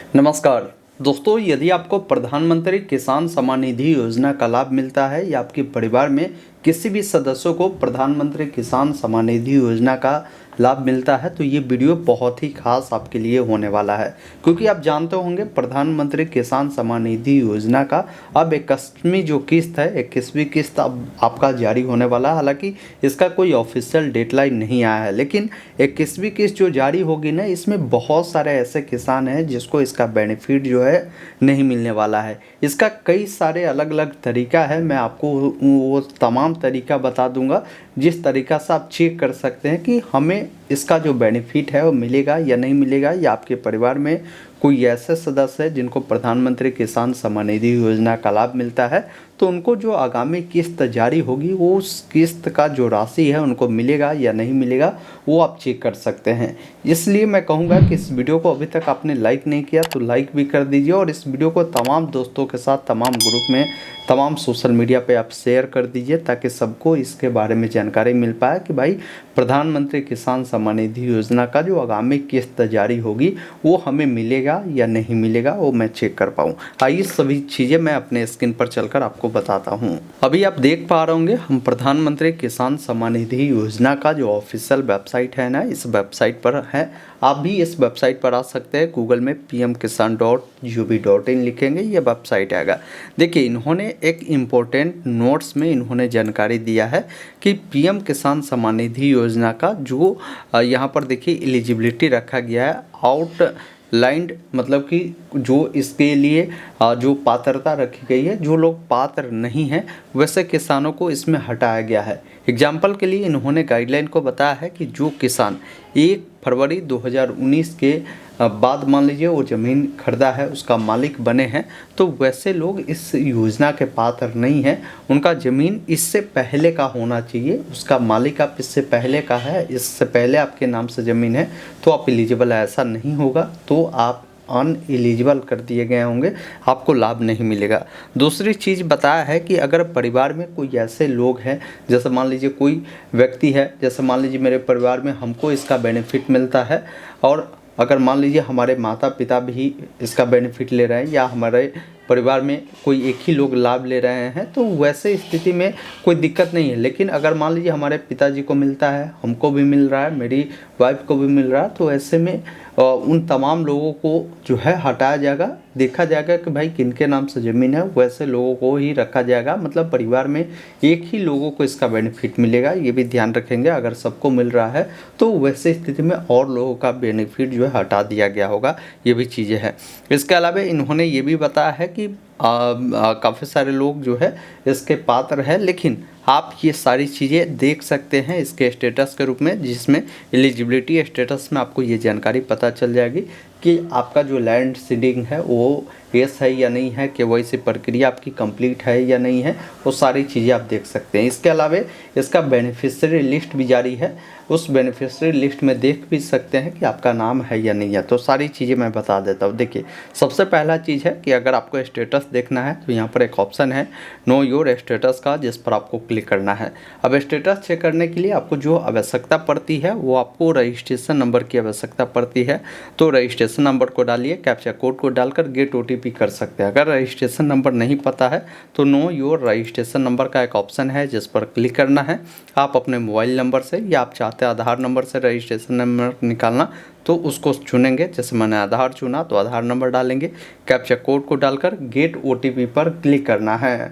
नमस्कार दोस्तों, यदि आपको प्रधानमंत्री किसान सम्मान निधि योजना का लाभ मिलता है या आपके परिवार में किसी भी सदस्यों को प्रधानमंत्री किसान सम्मान निधि योजना का लाभ मिलता है तो ये वीडियो बहुत ही खास आपके लिए होने वाला है, क्योंकि आप जानते होंगे प्रधानमंत्री किसान सम्मान निधि योजना का अब 21वीं जो किस्त है 21वीं किस्त अब आपका जारी होने वाला है। हालांकि इसका कोई ऑफिशियल डेडलाइन नहीं आया है, लेकिन 21वीं किस्त जो जारी होगी ना, इसमें बहुत सारे ऐसे किसान हैं जिसको इसका बेनिफिट जो है नहीं मिलने वाला है। इसका कई सारे अलग अलग तरीका है, मैं आपको वो तमाम तरीका बता दूंगा जिस तरीका से आप चेक कर सकते हैं कि हमें इसका जो बेनिफिट है वो मिलेगा या नहीं मिलेगा, या आपके परिवार में कोई ऐसे सदस्य है जिनको प्रधानमंत्री किसान सम्मान निधि योजना का लाभ मिलता है तो उनको जो आगामी किस्त जारी होगी वो उस किस्त का जो राशि है उनको मिलेगा या नहीं मिलेगा वो आप चेक कर सकते हैं। इसलिए मैं कहूँगा कि इस वीडियो को अभी तक आपने लाइक नहीं किया तो लाइक भी कर दीजिए और इस वीडियो को तमाम दोस्तों के साथ, तमाम ग्रुप में, तमाम सोशल मीडिया पे आप शेयर कर दीजिए ताकि सबको इसके बारे में जानकारी मिल पाए कि भाई प्रधानमंत्री किसान सम्मान निधि योजना का जो आगामी किस्त जारी होगी वो हमें मिलेगा या नहीं मिलेगा वो मैं चेक कर पाऊँ। आइए सभी चीज़ें मैं अपने स्क्रीन पर चलकर आपको बताता हूँ। अभी आप देख पा रहे होंगे हम प्रधानमंत्री किसान सम्मान निधि योजना का जो ऑफिशियल वेबसाइट है ना, इस वेबसाइट पर है। आप भी इस वेबसाइट पर आ सकते हैं। गूगल में pmkisan.gov.in लिखेंगे, ये वेबसाइट आएगा। देखिए, इन्होंने एक इम्पोर्टेंट नोट्स में इन्होंने जानकारी दिया है कि पीएम किसान सम्मान निधि योजना का जो यहाँ पर देखिए एलिजिबिलिटी रखा गया है, आउटलाइंड मतलब कि जो इसके लिए जो पात्रता रखी गई है, जो लोग पात्र नहीं हैं वैसे किसानों को इसमें हटाया गया है। एग्जाम्पल के लिए इन्होंने गाइडलाइन को बताया है कि जो किसान 1 फरवरी 2019 के बाद मान लीजिए वो ज़मीन खरीदा है, उसका मालिक बने हैं, तो वैसे लोग इस योजना के पात्र नहीं हैं। उनका ज़मीन इससे पहले का होना चाहिए, उसका मालिक आप इससे पहले का है, इससे पहले आपके नाम से ज़मीन है तो आप एलिजिबल, ऐसा नहीं होगा तो आप अनएलिजिबल कर दिए गए होंगे, आपको लाभ नहीं मिलेगा। दूसरी चीज़ बताया है कि अगर परिवार में कोई ऐसे लोग हैं, जैसे मान लीजिए कोई व्यक्ति है, जैसे मान लीजिए मेरे परिवार में हमको इसका बेनिफिट मिलता है और अगर मान लीजिए हमारे माता पिता भी इसका बेनिफिट ले रहे हैं या हमारे परिवार में कोई एक ही लोग लाभ ले रहे हैं तो वैसे स्थिति में कोई दिक्कत नहीं है। लेकिन अगर मान लीजिए हमारे पिताजी को मिलता है, हमको भी मिल रहा है, मेरी वाइफ को भी मिल रहा है, तो ऐसे में उन तमाम लोगों को जो है हटाया जाएगा। देखा जाएगा कि भाई किनके नाम से ज़मीन है, वैसे लोगों को ही रखा जाएगा। मतलब परिवार में एक ही लोगों को इसका बेनिफिट मिलेगा, ये भी ध्यान रखेंगे। अगर सबको मिल रहा है तो वैसे स्थिति में और लोगों का बेनिफिट जो है हटा दिया गया होगा, ये भी चीज़ें हैं। इसके अलावा इन्होंने ये भी बताया है कि काफ़ी सारे लोग जो है इसके पात्र है, लेकिन आप ये सारी चीज़ें देख सकते हैं इसके स्टेटस के रूप में, जिसमें एलिजिबिलिटी स्टेटस में आपको ये जानकारी पता चल जाएगी कि आपका जो लैंड सीडिंग है वो यस है या नहीं है, केवाईसी प्रक्रिया आपकी कंप्लीट है या नहीं है, वो सारी चीज़ें आप देख सकते हैं। इसके अलावा इसका बेनिफिशियरी लिस्ट भी जारी है, उस बेनिफिशियरी लिस्ट में देख भी सकते हैं कि आपका नाम है या नहीं है। तो सारी चीज़ें मैं बता देता हूँ। देखिए, सबसे पहला चीज़ है कि अगर आपको स्टेटस देखना है तो यहाँ पर एक ऑप्शन है नो योर स्टेटस का, जिस पर आपको क्लिक करना है। अब स्टेटस चेक करने के लिए आपको जो आवश्यकता पड़ती है वो आपको रजिस्ट्रेशन नंबर की आवश्यकता पड़ती है। तो रजिस्ट्रेशन नंबर को डालिए, कैप्चा कोड को डालकर गेट OTP कर सकते हैं। अगर रजिस्ट्रेशन नंबर नहीं पता है तो नो योर रजिस्ट्रेशन नंबर का एक ऑप्शन है जिस पर क्लिक करना है। आप अपने मोबाइल नंबर से या आप चाहते हैं आधार नंबर से रजिस्ट्रेशन नंबर निकालना तो उसको चुनेंगे। जैसे मैंने आधार चुना तो आधार नंबर डालेंगे, कैप्चा कोड को डालकर गेट OTP पर क्लिक करना है।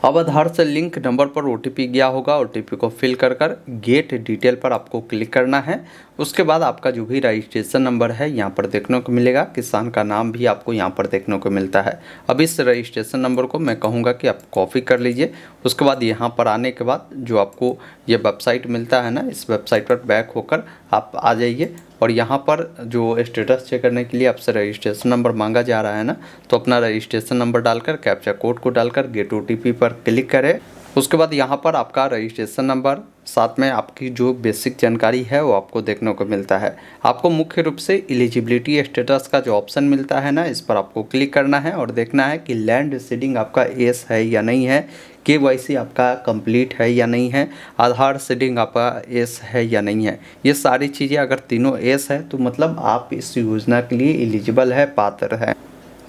अब आधार से लिंक नंबर पर OTP गया होगा, OTP को फिल कर गेट डिटेल पर आपको क्लिक करना है। उसके बाद आपका जो भी रजिस्ट्रेशन नंबर है यहाँ पर देखने को मिलेगा, किसान का नाम भी आपको यहाँ पर देखने को मिलता है। अब इस रजिस्ट्रेशन नंबर को मैं कहूँगा कि आप कॉपी कर लीजिए। उसके बाद यहाँ पर आने के बाद जो आपको ये वेबसाइट मिलता है ना, इस वेबसाइट पर बैक होकर आप आ जाइए और यहाँ पर जो स्टेटस चेक करने के लिए आपसे रजिस्ट्रेशन नंबर मांगा जा रहा है ना, तो अपना रजिस्ट्रेशन नंबर डालकर कैप्चा कोड को डालकर गेट OTP पर क्लिक करें। उसके बाद यहाँ पर आपका रजिस्ट्रेशन नंबर, साथ में आपकी जो बेसिक जानकारी है वो आपको देखने को मिलता है। आपको मुख्य रूप से एलिजिबिलिटी स्टेटस का जो ऑप्शन मिलता है ना, इस पर आपको क्लिक करना है और देखना है कि लैंड सीडिंग आपका यस है या नहीं है, केवाईसी आपका कंप्लीट है या नहीं है, आधार सीडिंग आपका एस है या नहीं है। ये सारी चीज़ें अगर तीनों एस है तो मतलब आप इस योजना के लिए एलिजिबल है, पात्र है।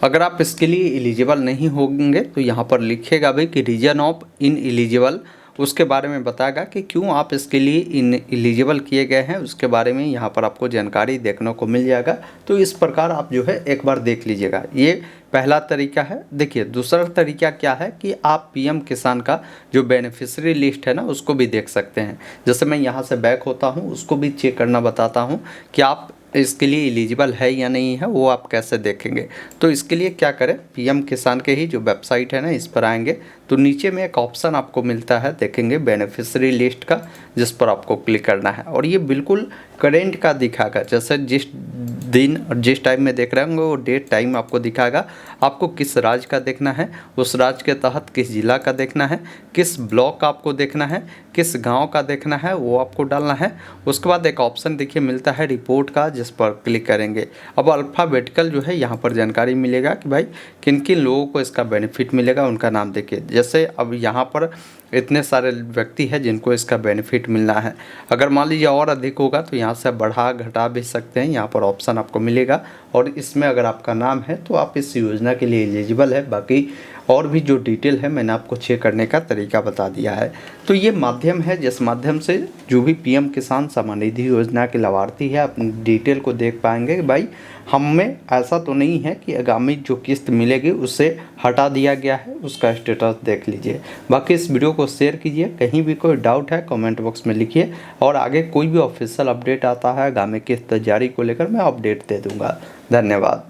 अगर आप इसके लिए एलिजिबल नहीं होंगे तो यहाँ पर लिखेगा भाई कि रीजन ऑफ इन एलिजिबल, उसके बारे में बताएगा कि क्यों आप इसके लिए इन एलिजिबल किए गए हैं, उसके बारे में यहाँ पर आपको जानकारी देखने को मिल जाएगा। तो इस प्रकार आप जो है एक बार देख लीजिएगा, ये पहला तरीका है। देखिए दूसरा तरीका क्या है कि आप पीएम किसान का जो बेनिफिशियरी लिस्ट है ना उसको भी देख सकते हैं। जैसे मैं यहाँ से बैक होता हूँ, उसको भी चेक करना बताता हूँ कि आप इसके लिए एलिजिबल है या नहीं है, वो आप कैसे देखेंगे। तो इसके लिए क्या करें, पीएम किसान के ही जो वेबसाइट है ना इस पर आएंगे तो नीचे में एक ऑप्शन आपको मिलता है, देखेंगे बेनिफिशियरी लिस्ट का, जिस पर आपको क्लिक करना है और ये बिल्कुल करेंट का दिखाएगा। जैसे जिस दिन और जिस टाइम में देख रहे होंगे वो डेट टाइम आपको दिखाएगा। आपको किस राज्य का देखना है, उस राज्य के तहत किस जिला का देखना है, किस ब्लॉक का आपको देखना है, किस गांव का देखना है, वो आपको डालना है। उसके बाद एक ऑप्शन देखिए मिलता है रिपोर्ट का, जिस पर क्लिक करेंगे। अब अल्फ़ाबेटिकल जो है यहाँ पर जानकारी मिलेगा कि भाई किन किन लोगों को इसका बेनिफिट मिलेगा, उनका नाम देखिए। जैसे अब यहाँ पर इतने सारे व्यक्ति हैं जिनको इसका बेनिफिट मिलना है। अगर मान लीजिए और अधिक होगा तो यहाँ से बढ़ा घटा भी सकते हैं, यहाँ पर ऑप्शन आपको मिलेगा और इसमें अगर आपका नाम है तो आप इस योजना के लिए एलिजिबल है। बाकी और भी जो डिटेल है मैंने आपको चेक करने का तरीका बता दिया है। तो ये माध्यम है जिस माध्यम से जो भी पीएम किसान सम्मान निधि योजना के लाभार्थी है अपनी डिटेल को देख पाएंगे कि भाई हमें ऐसा तो नहीं है कि आगामी जो किस्त मिलेगी उससे हटा दिया गया है, उसका स्टेटस देख लीजिए। बाकी इस वीडियो को शेयर कीजिए, कहीं भी कोई डाउट है कमेंट बॉक्स में लिखिए और आगे कोई भी ऑफिशियल अपडेट आता है आगामी किस्त जारी को लेकर मैं अपडेट दे दूँगा। धन्यवाद।